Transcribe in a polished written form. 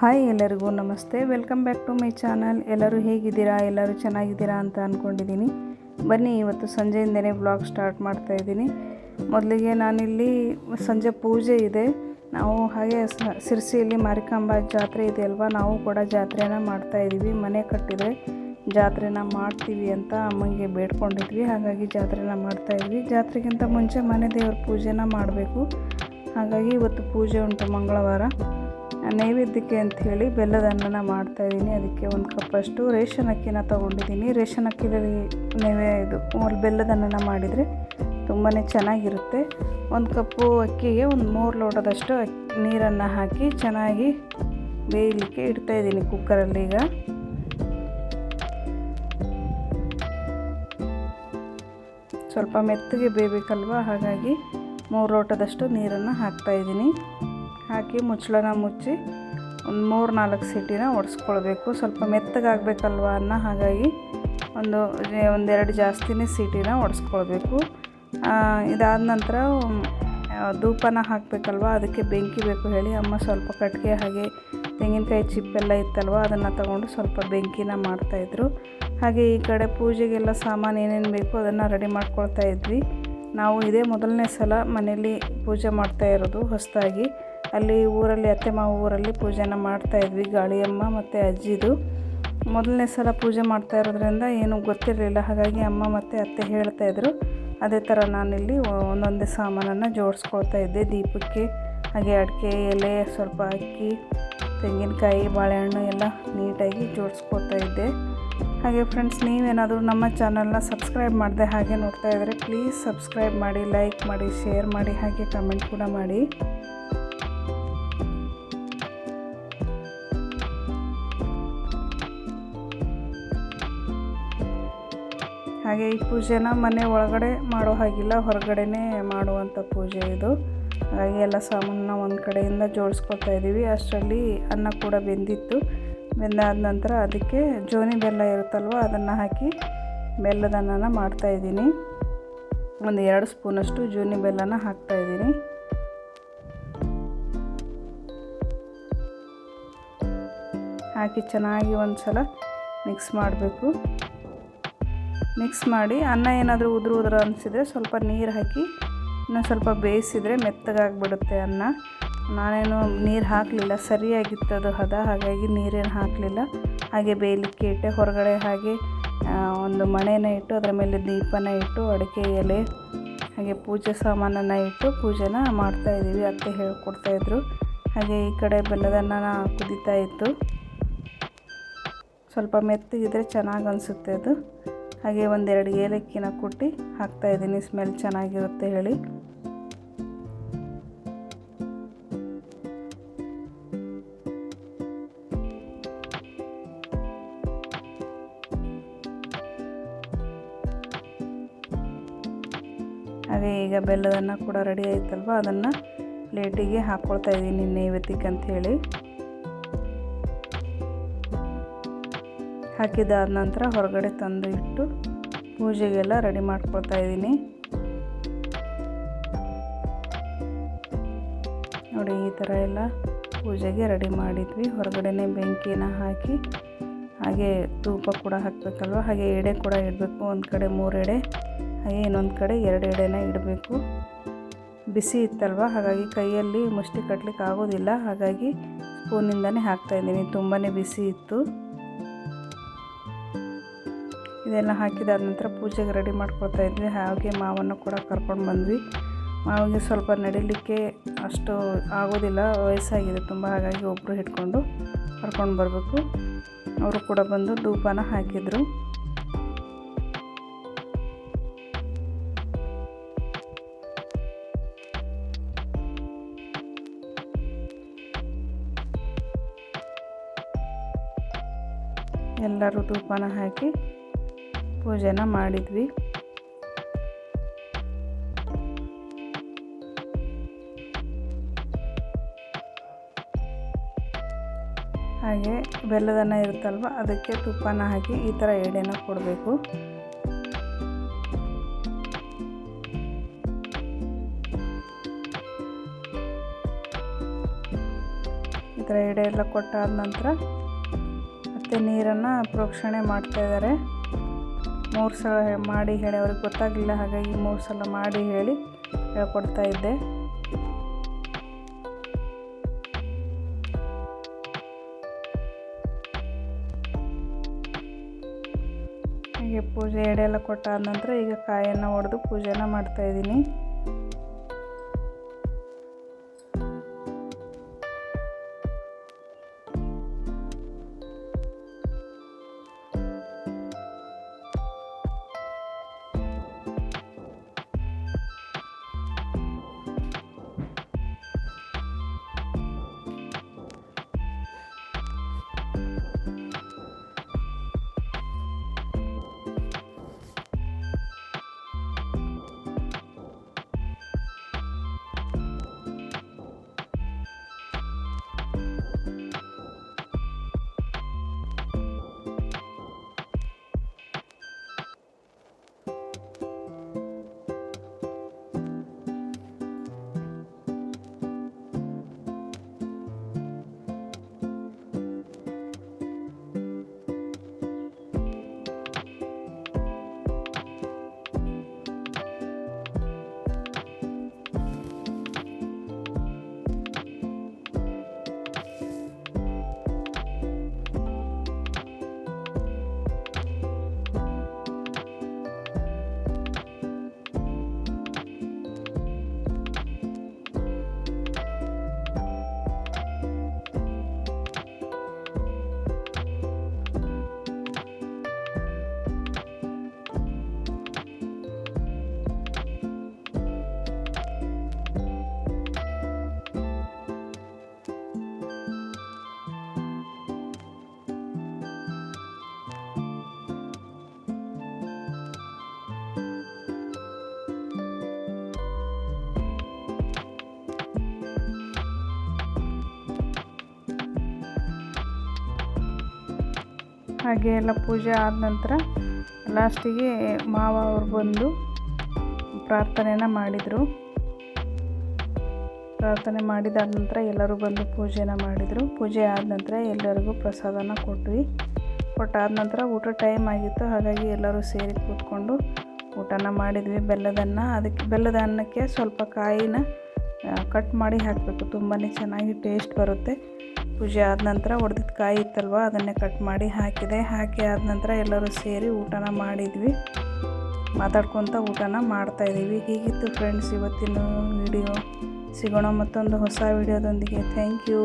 Hi ಎಲ್ಲರಿಗೂ ನಮಸ್ತೆ, welcome back to my channel. ಎಲ್ಲರೂ ಹೇಗಿದ್ದೀರಾ? ಎಲ್ಲರೂ ಚೆನ್ನಾಗಿದ್ದೀರಾ ಅಂತ ಅಂದ್ಕೊಂಡಿದ್ದೀನಿ. ಬನ್ನಿ, ಇವತ್ತು ಸಂಜೆಯಿಂದನೇ ವ್ಲಾಗ್ ಸ್ಟಾರ್ಟ್ ಮಾಡ್ತಾ ಇದ್ದೀನಿ. ಮೊದಲಿಗೆ ನಾನಿಲ್ಲಿ ಸಂಜೆ ಪೂಜೆ ಇದೆ. ನಾವು ಹಾಗೆ ಸಿರ್ಸಿಯಲ್ಲಿ ಮಾರಿಕಾಂಬಾ ಜಾತ್ರೆ ಇದೆ ಅಲ್ವಾ, ನಾವು ಕೂಡ ಜಾತ್ರೆನ ಮಾಡ್ತಾಯಿದ್ದೀವಿ. ಮನೆ ಕಟ್ಟಿದರೆ ಜಾತ್ರೆನ ಮಾಡ್ತೀವಿ ಅಂತ ಅಮ್ಮಂಗೆ ಬೇಡ್ಕೊಂಡಿದ್ವಿ. ಹಾಗಾಗಿ ಜಾತ್ರೆನ ಮಾಡ್ತಾಯಿದ್ವಿ. ಜಾತ್ರೆಗಿಂತ ಮುಂಚೆ ಮನೆ ದೇವ್ರ ಪೂಜೆನ ಮಾಡಬೇಕು. ಹಾಗಾಗಿ ಇವತ್ತು ಪೂಜೆ ಉಂಟು, ಮಂಗಳವಾರ. ನೈವೇದ್ಯಕ್ಕೆ ಅಂಥೇಳಿ ಬೆಲ್ಲದ ಅನ್ನನ ಮಾಡ್ತಾಯಿದ್ದೀನಿ. ಅದಕ್ಕೆ 1 ಕಪ್ಪಷ್ಟು ರೇಷನ್ ಅಕ್ಕಿನ ತೊಗೊಂಡಿದ್ದೀನಿ. ರೇಷನ್ ಅಕ್ಕಿಯಲ್ಲಿ ಇದು ಬೆಲ್ಲದ ಅನ್ನನ ಮಾಡಿದರೆ ತುಂಬಾ ಚೆನ್ನಾಗಿರುತ್ತೆ. 1 ಕಪ್ಪು ಅಕ್ಕಿಗೆ 3 ಲೋಟದಷ್ಟು ನೀರನ್ನು ಹಾಕಿ ಚೆನ್ನಾಗಿ ಬೇಯಲಿಕ್ಕೆ ಇಡ್ತಾಯಿದ್ದೀನಿ ಕುಕ್ಕರಲ್ಲಿ. ಈಗ ಸ್ವಲ್ಪ ಮೆತ್ತಗೆ ಬೇಯಬೇಕಲ್ವ, ಹಾಗಾಗಿ 3 ಲೋಟದಷ್ಟು ನೀರನ್ನು ಹಾಕ್ತಾಯಿದ್ದೀನಿ. ಹಾಕಿ ಮುಚ್ಚಳನ ಮುಚ್ಚಿ ಒಂದು 3-4 ಸೀಟಿನ ಒಡಿಸ್ಕೊಳ್ಬೇಕು. ಸ್ವಲ್ಪ ಮೆತ್ತಗಾಗಬೇಕಲ್ವ ಅನ್ನ, ಹಾಗಾಗಿ ಒಂದೆರಡು ಜಾಸ್ತಿನೇ ಸೀಟಿನ ಒಡಿಸ್ಕೊಳ್ಬೇಕು. ಇದಾದ ನಂತರ ಧೂಪನ ಹಾಕಬೇಕಲ್ವ, ಅದಕ್ಕೆ ಬೆಂಕಿ ಬೇಕು ಹೇಳಿ ಅಮ್ಮ ಸ್ವಲ್ಪ ಕಟ್ಟಿಗೆ ಹಾಗೆ ತೆಂಗಿನಕಾಯಿ ಚಿಪ್ಪೆಲ್ಲ ಇತ್ತಲ್ವ, ಅದನ್ನು ತಗೊಂಡು ಸ್ವಲ್ಪ ಬೆಂಕಿನ ಮಾಡ್ತಾಯಿದ್ರು. ಹಾಗೆ ಈ ಕಡೆ ಪೂಜೆಗೆಲ್ಲ ಸಾಮಾನು ಏನೇನು ಬೇಕು ಅದನ್ನು ರೆಡಿ ಮಾಡ್ಕೊಳ್ತಾ ಇದ್ವಿ. ನಾವು ಇದೇ ಮೊದಲನೇ ಸಲ ಮನೇಲಿ ಪೂಜೆ ಮಾಡ್ತಾ ಇರೋದು ಹೊಸದಾಗಿ. ಅಲ್ಲಿ ಊರಲ್ಲಿ ಅತ್ತೆ ಮಾವ ಊರಲ್ಲಿ ಪೂಜೆನ ಮಾಡ್ತಾಯಿದ್ವಿ, ಗಾಳಿಯಮ್ಮ ಮತ್ತು ಅಜ್ಜಿದು. ಮೊದಲನೇ ಸಲ ಪೂಜೆ ಮಾಡ್ತಾ ಇರೋದ್ರಿಂದ ಏನೂ ಗೊತ್ತಿರಲಿಲ್ಲ. ಹಾಗಾಗಿ ಅಮ್ಮ ಮತ್ತು ಅತ್ತೆ ಹೇಳ್ತಾಯಿದ್ರು. ಅದೇ ಥರ ನಾನಿಲ್ಲಿ ಒಂದೊಂದೇ ಸಾಮಾನನ್ನು ಜೋಡಿಸ್ಕೊಳ್ತಾ ಇದ್ದೆ. ದೀಪಕ್ಕೆ ಹಾಗೆ ಅಡಿಕೆ ಎಲೆ, ಸ್ವಲ್ಪ ಅಕ್ಕಿ, ತೆಂಗಿನಕಾಯಿ, ಬಾಳೆಹಣ್ಣು ಎಲ್ಲ ನೀಟಾಗಿ ಜೋಡಿಸ್ಕೊಳ್ತಾ ಇದ್ದೆ. ಹಾಗೆ ಫ್ರೆಂಡ್ಸ್, ನೀವೇನಾದರೂ ನಮ್ಮ ಚಾನಲ್ನ ಸಬ್ಸ್ಕ್ರೈಬ್ ಮಾಡದೆ ಹಾಗೆ ನೋಡ್ತಾ ಇದ್ದರೆ ಪ್ಲೀಸ್ ಸಬ್ಸ್ಕ್ರೈಬ್ ಮಾಡಿ, ಲೈಕ್ ಮಾಡಿ, ಶೇರ್ ಮಾಡಿ, ಹಾಗೆ ಕಮೆಂಟ್ ಕೂಡ ಮಾಡಿ. ಹಾಗೆ ಈ ಪೂಜೆನ ಮನೆ ಒಳಗಡೆ ಮಾಡೋ ಹಾಗಿಲ್ಲ, ಹೊರಗಡೆನೇ ಮಾಡುವಂಥ ಪೂಜೆ ಇದು. ಹಾಗಾಗಿ ಎಲ್ಲ ಸಾಮಾನನ್ನ ಒಂದು ಕಡೆಯಿಂದ ಜೋಡಿಸ್ಕೊಳ್ತಾ ಇದ್ದೀವಿ. ಅಷ್ಟರಲ್ಲಿ ಅನ್ನ ಕೂಡ ಬೆಂದಿತ್ತು. ಬೆಂದಾದ ನಂತರ ಅದಕ್ಕೆ ಜೋನಿ ಬೆಲ್ಲ ಇರುತ್ತಲ್ವ, ಅದನ್ನು ಹಾಕಿ ಬೆಲ್ಲದ ಅನ್ನನ ಮಾಡ್ತಾಯಿದ್ದೀನಿ. 2 ಸ್ಪೂನಷ್ಟು ಜೋನಿ ಬೆಲ್ಲನ ಹಾಕ್ತಾಯಿದ್ದೀನಿ. ಹಾಕಿ ಚೆನ್ನಾಗಿ ಒಂದು ಸಲ ಮಿಕ್ಸ್ ಮಾಡಬೇಕು. ಮಿಕ್ಸ್ ಮಾಡಿ ಅನ್ನ ಏನಾದರೂ ಉದುರು ಅನಿಸಿದರೆ ಸ್ವಲ್ಪ ನೀರು ಹಾಕಿ ಇನ್ನೂ ಸ್ವಲ್ಪ ಬೇಯಿಸಿದರೆ ಮೆತ್ತಗಾಗಿಬಿಡುತ್ತೆ ಅನ್ನ. ನಾನೇನು ನೀರು ಹಾಕಲಿಲ್ಲ, ಸರಿಯಾಗಿತ್ತು ಅದು ಹದ, ಹಾಗಾಗಿ ನೀರೇನು ಹಾಕಲಿಲ್ಲ. ಹಾಗೆ ಬೇಯಲಿಕ್ಕೆ ಇಟ್ಟೆ. ಹೊರಗಡೆ ಹಾಗೆ ಒಂದು ಮಣೆನ ಇಟ್ಟು ಅದರ ಮೇಲೆ ದೀಪನ ಇಟ್ಟು ಅಡಿಕೆ ಎಲೆ ಹಾಗೆ ಪೂಜೆ ಸಾಮಾನನ್ನು ಇಟ್ಟು ಪೂಜೆನ ಮಾಡ್ತಾಯಿದ್ದೀವಿ. ಅತ್ತೆ ಹೇಳ್ಕೊಡ್ತಾಯಿದ್ರು. ಹಾಗೆ ಈ ಕಡೆ ಬೆಲ್ಲದನ್ನ ಕುದೀತಾ ಇತ್ತು. ಸ್ವಲ್ಪ ಮೆತ್ತಗಿದ್ರೆ ಚೆನ್ನಾಗಿ ಅನಿಸುತ್ತೆ ಅದು. ಹಾಗೆ 1-2 ಏಲಕ್ಕಿನ ಕುಟ್ಟಿ ಹಾಕ್ತಾಯಿದ್ದೀನಿ, ಸ್ಮೆಲ್ ಚೆನ್ನಾಗಿರುತ್ತೆ ಹೇಳಿ. ಹಾಗೆ ಈಗ ಬೆಲ್ಲದನ್ನ ಕೂಡ ರೆಡಿ ಆಯ್ತಲ್ವ, ಅದನ್ನು ಪ್ಲೇಟಿಗೆ ಹಾಕ್ಕೊಳ್ತಾ ಇದ್ದೀನಿ ನೈವೇದ್ಯಕ್ಕೆ ಅಂಥೇಳಿ. ಹಾಕಿದಾದ ನಂತರ ಹೊರಗಡೆ ತಂದು ಇಟ್ಟು ಪೂಜೆಗೆಲ್ಲ ರೆಡಿ ಮಾಡ್ಕೊಳ್ತಾ ಇದ್ದೀನಿ. ನೋಡಿ, ಈ ಥರ ಎಲ್ಲ ಪೂಜೆಗೆ ರೆಡಿ ಮಾಡಿದ್ವಿ. ಹೊರಗಡೆನೇ ಬೆಂಕಿನ ಹಾಕಿ ಹಾಗೆ ಧೂಪ ಕೂಡ ಹಾಕಬೇಕಲ್ವ, ಹಾಗೆ ಎಡೆ ಕೂಡ ಇಡಬೇಕು. ಒಂದು ಕಡೆ 3 ಎಡೆ, ಹಾಗೆ ಇನ್ನೊಂದು ಕಡೆ 2 ಎಡೆನ ಇಡಬೇಕು. ಬಿಸಿ ಇತ್ತಲ್ವ, ಹಾಗಾಗಿ ಕೈಯಲ್ಲಿ ಮುಷ್ಟಿ ಕಟ್ಟಲಿಕ್ಕೆ ಆಗೋದಿಲ್ಲ. ಹಾಗಾಗಿ ಸ್ಪೂನಿಂದನೇ ಹಾಕ್ತಾಯಿದ್ದೀನಿ, ತುಂಬಾ ಬಿಸಿ ಇತ್ತು. ಇದೆಲ್ಲ ಹಾಕಿದಾದ ನಂತರ ಪೂಜೆಗೆ ರೆಡಿ ಮಾಡ್ಕೊಳ್ತಾ ಇದ್ವಿ. ಹಾಗೆ ಮಾವನ್ನು ಕೂಡ ಕರ್ಕೊಂಡು ಬಂದ್ವಿ. ಮಾವಿಗೆ ಸ್ವಲ್ಪ ನಡಿಲಿಕ್ಕೆ ಅಷ್ಟು ಆಗೋದಿಲ್ಲ, ವಯಸ್ಸಾಗಿದೆ ತುಂಬ. ಹಾಗಾಗಿ ಒಬ್ಬರು ಹಿಡ್ಕೊಂಡು ಕರ್ಕೊಂಡು ಬರಬೇಕು. ಅವರು ಕೂಡ ಬಂದು ಧೂಪನ ಹಾಕಿದರು. ಎಲ್ಲರೂ ಧೂಪನ ಹಾಕಿ ಪೂಜೆನ ಮಾಡಿದ್ವಿ. ಹಾಗೆ ಬೆಲ್ಲದನ್ನ ಇರುತ್ತಲ್ವ, ಅದಕ್ಕೆ ತುಪ್ಪನ ಹಾಕಿ ಈ ಥರ ಎಡೆನ ಕೊಡಬೇಕು. ಈ ಥರ ಎಡೆ ಎಲ್ಲ ಕೊಟ್ಟಾದ ನಂತರ ಮತ್ತು ನೀರನ್ನು ಪ್ರೋಕ್ಷಣೆ ಮಾಡ್ತಾಯಿದ್ದಾರೆ. 3 ಸಲ ಮಾಡಿ ಹೇಳಿ, ಅವ್ರಿಗೆ ಗೊತ್ತಾಗಲಿಲ್ಲ, ಹಾಗಾಗಿ 3 ಸಲ ಮಾಡಿ ಹೇಳಿ ಹೇಳ್ಕೊಡ್ತಾ ಇದ್ದೆ. ಹೀಗೆ ಪೂಜೆ ಎಡೆ ಎಲ್ಲ ಕೊಟ್ಟಾದ ನಂತರ ಈಗ ಕಾಯನ್ನು ಒಡೆದು ಪೂಜೆನ ಮಾಡ್ತಾಯಿದ್ದೀನಿ. ಹಾಗೆ ಎಲ್ಲ ಪೂಜೆ ಆದ ನಂತರ ಲಾಸ್ಟಿಗೆ ಮಾವ ಅವ್ರು ಬಂದು ಪ್ರಾರ್ಥನೆನ ಮಾಡಿದರು. ಪ್ರಾರ್ಥನೆ ಮಾಡಿದಾದ ನಂತರ ಎಲ್ಲರೂ ಬಂದು ಪೂಜೆನ ಮಾಡಿದರು. ಪೂಜೆ ಆದ ನಂತರ ಎಲ್ಲರಿಗೂ ಪ್ರಸಾದನ ಕೊಟ್ಟಾದ ನಂತರ ಊಟ ಟೈಮ್ ಆಗಿತ್ತು, ಹಾಗಾಗಿ ಎಲ್ಲರೂ ಸೇರಿ ಕೂತ್ಕೊಂಡು ಊಟನ ಮಾಡಿದ್ವಿ. ಬೆಲ್ಲದ ಅನ್ನಕ್ಕೆ ಸ್ವಲ್ಪ ಕಾಯಿನ ಕಟ್ ಮಾಡಿ ಹಾಕಬೇಕು, ತುಂಬಾ ಚೆನ್ನಾಗಿ ಟೇಸ್ಟ್ ಬರುತ್ತೆ. ಪೂಜೆ ಆದ ನಂತರ ಒಡೆದಿದ್ದ ಕಾಯಿ ಇತ್ತಲ್ವ, ಅದನ್ನೇ ಕಟ್ ಮಾಡಿ ಹಾಕಿದೆ. ಹಾಕಿ ಆದ ನಂತರ ಎಲ್ಲರೂ ಸೇರಿ ಊಟನ ಮಾಡಿದ್ವಿ. ಮಾತಾಡ್ಕೊತ ಊಟನ ಮಾಡ್ತಾಯಿದ್ದೀವಿ. ಹೀಗಿತ್ತು ಫ್ರೆಂಡ್ಸ್ ಇವತ್ತಿನ ವಿಡಿಯೋ. ಸಿಗೋಣ ಮತ್ತೊಂದು ಹೊಸ ವಿಡಿಯೋದೊಂದಿಗೆ. Thank you.